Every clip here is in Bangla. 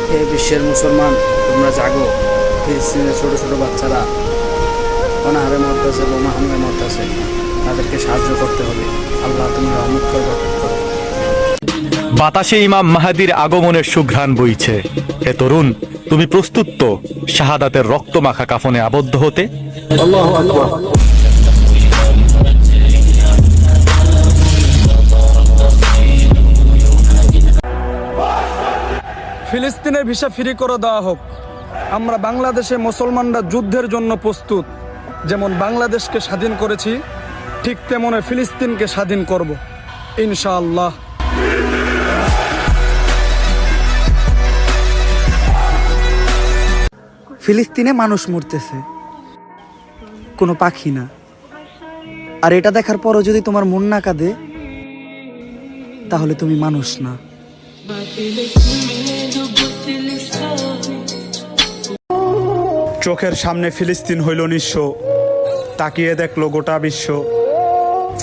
হে বিশ্বের মুসলমান, তোমরা জাগো। ফিলিস্তিনের ছোট ছোট বাচ্চারা অনাহারে মরতেছে, বোমা হামলায় মরতেছে, তাদেরকে সাহায্য করতে হবে। আল্লাহ, তুমি রহমত করো। বাতাসে ইমাম মাহাদির আগমনের সুঘ্রাণ বইছে। হে তরুণ, তুমি প্রস্তুত তো শাহাদাতের রক্তমাখা কাফনে আবদ্ধ হতে? ফিলিস্তিনের ভিসা ফ্রি করে দেওয়া হোক। আমরা বাংলাদেশে মুসলমানরা যুদ্ধের জন্য প্রস্তুত। যেমন বাংলাদেশকে স্বাধীন করেছি, ঠিক তেমন ফিলিস্তিনকে স্বাধীন করব ইনশাআল্লাহ। ফিলিস্তিনে মানুষ মরতেছে, কোনো পাখি না। আর এটা দেখার পরও যদি তোমার মন না কাঁদে, তাহলে তুমি মানুষ না। চোখের সামনে ফিলিস্তিন হইল নিঃস্ব, তাকিয়ে দেখলো গোটা বিশ্ব।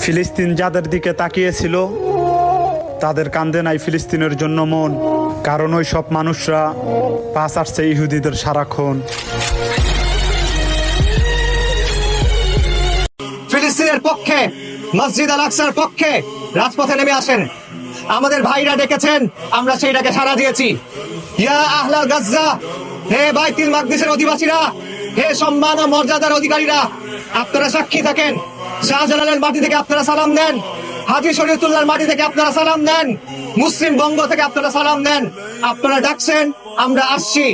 ফিলিস্তিন যাদের দিকে তাকিয়েছিল, তাদের কান্দে নাই ফিলিস্তিনের জন্য মন। কারণ ওই সব মানুষরা পাশ আসছে ইহুদিদের সারাক্ষণ। ফিলিস্তিনের পক্ষে, মসজিদ আল আকসার পক্ষে রাজপথে নেমে আসেন। আমাদের ভাইরা ডেকেছেন, আমরা সেই ডাকে সাড়া দিয়েছি। ইয়া আহলাল গাজ্জা, হে বাইতুল মাকদিসের অধিবাসীরা, হে সম্মান ও মর্যাদার অধিকারীরা, আপনারা সাক্ষী থাকেন। শাহজালালের মাটি থেকে আপনারা সালাম দেন, হাজী শরীয়তুল্লাহর মাটি থেকে আপনারা সালাম দেন, মুসলিম বঙ্গ থেকে আপনারা সালাম দেন। আপনারা ডাকছেন, আমরা আসছি।